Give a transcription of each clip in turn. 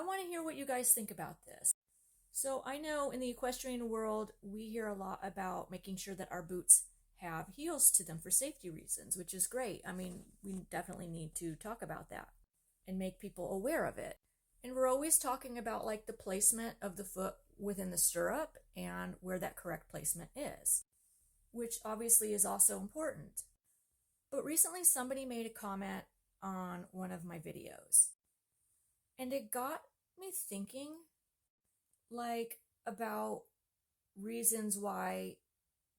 I want to hear what you guys think about this. So I know in the equestrian world, we hear a lot about making sure that our boots have heels to them for safety reasons, which is great. I mean, we definitely need to talk about that and make people aware of it. And we're always talking about like the placement of the foot within the stirrup and where that correct placement is, which obviously is also important. But recently somebody made a comment on one of my videos, and it got me thinking like about reasons why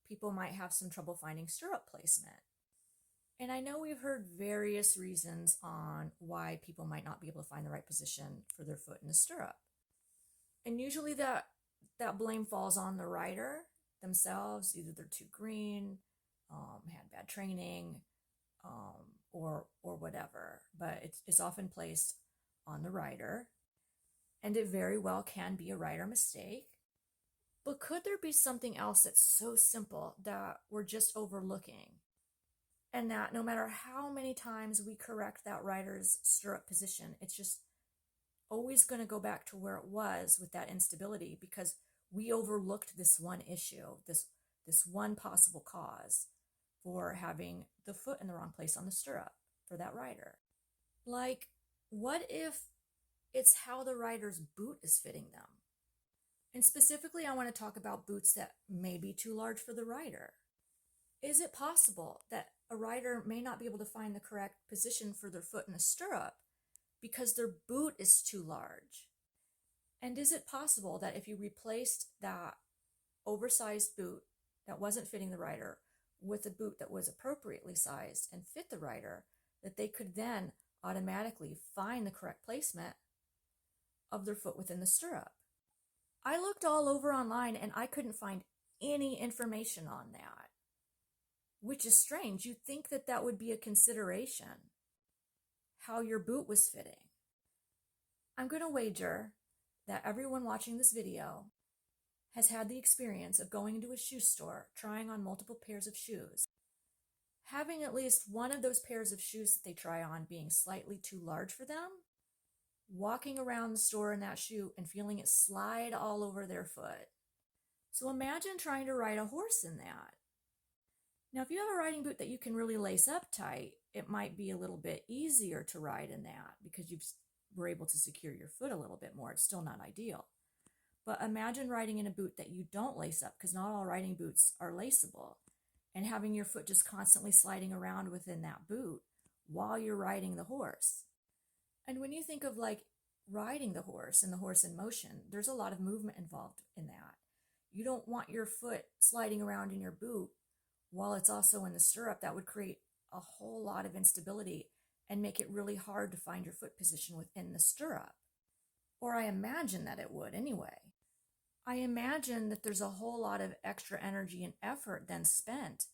people might have some trouble finding stirrup placement. And I know we've heard various reasons on why people might not be able to find the right position for their foot in the stirrup. And usually that blame falls on the rider themselves. Either they're too green, had bad training, or whatever. But it's often placed on the rider, and it very well can be a rider mistake. But could there be something else that's so simple that we're just overlooking? And that no matter how many times we correct that rider's stirrup position, it's just always going to go back to where it was with that instability because we overlooked this one issue, this one possible cause for having the foot in the wrong place on the stirrup for that rider. Like, what if it's how the rider's boot is fitting them? And specifically, I want to talk about boots that may be too large for the rider. Is it possible that a rider may not be able to find the correct position for their foot in a stirrup because their boot is too large? And is it possible that if you replaced that oversized boot that wasn't fitting the rider with a boot that was appropriately sized and fit the rider, that they could then automatically find the correct placement of their foot within the stirrup? I looked all over online and I couldn't find any information on that, which is strange. You'd think that that would be a consideration, how your boot was fitting. I'm going to wager that everyone watching this video has had the experience of going into a shoe store, trying on multiple pairs of shoes, having at least one of those pairs of shoes that they try on being slightly too large for them, walking around the store in that shoe and feeling it slide all over their foot. So imagine trying to ride a horse in that. Now, if you have a riding boot that you can really lace up tight, it might be a little bit easier to ride in that because you were able to secure your foot a little bit more. It's still not ideal. But imagine riding in a boot that you don't lace up, because not all riding boots are laceable, and having your foot just constantly sliding around within that boot while you're riding the horse. And when you think of like riding the horse and the horse in motion, there's a lot of movement involved in that. You don't want your foot sliding around in your boot while it's also in the stirrup. That would create a whole lot of instability and make it really hard to find your foot position within the stirrup. Or I imagine that it would anyway. I imagine that there's a whole lot of extra energy and effort then spent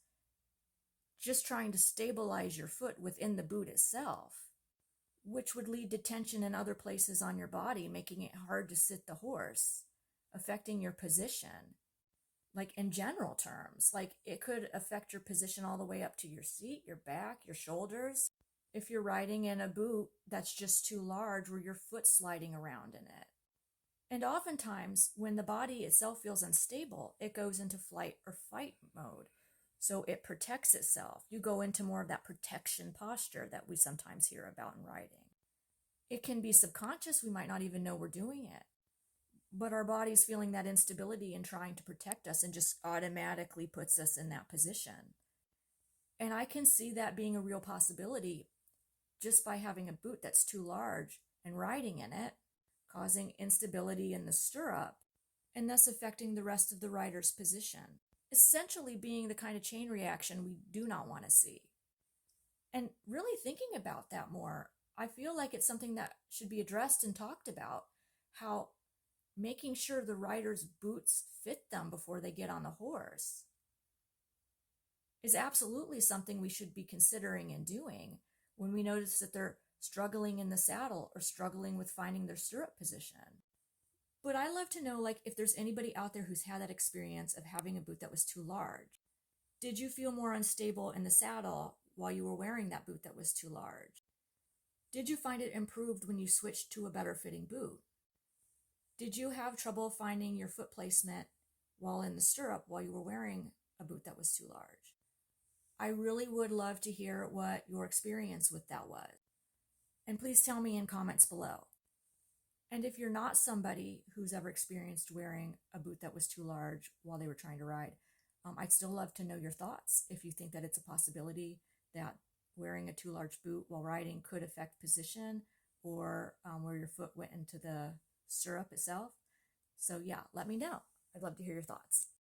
just trying to stabilize your foot within the boot itself, which would lead to tension in other places on your body, making it hard to sit the horse, affecting your position. Like in general terms, like it could affect your position all the way up to your seat, your back, your shoulders, if you're riding in a boot that's just too large where your foot's sliding around in it. And oftentimes, when the body itself feels unstable, it goes into flight or fight mode. So it protects itself. You go into more of that protection posture that we sometimes hear about in riding. It can be subconscious. We might not even know we're doing it. But our body's feeling that instability and trying to protect us and just automatically puts us in that position. And I can see that being a real possibility just by having a boot that's too large and riding in it, causing instability in the stirrup, and thus affecting the rest of the rider's position, essentially being the kind of chain reaction we do not want to see. And really thinking about that more, I feel like it's something that should be addressed and talked about, how making sure the rider's boots fit them before they get on the horse is absolutely something we should be considering and doing when we notice that they're struggling in the saddle or struggling with finding their stirrup position. But I love to know, like, if there's anybody out there who's had that experience of having a boot that was too large. Did you feel more unstable in the saddle while you were wearing that boot that was too large? Did you find it improved when you switched to a better fitting boot? Did you have trouble finding your foot placement while in the stirrup while you were wearing a boot that was too large? I really would love to hear what your experience with that was. And please tell me in comments below. And if you're not somebody who's ever experienced wearing a boot that was too large while they were trying to ride, I'd still love to know your thoughts. If you think that it's a possibility that wearing a too large boot while riding could affect position, or where your foot went into the stirrup itself. So yeah, let me know. I'd love to hear your thoughts.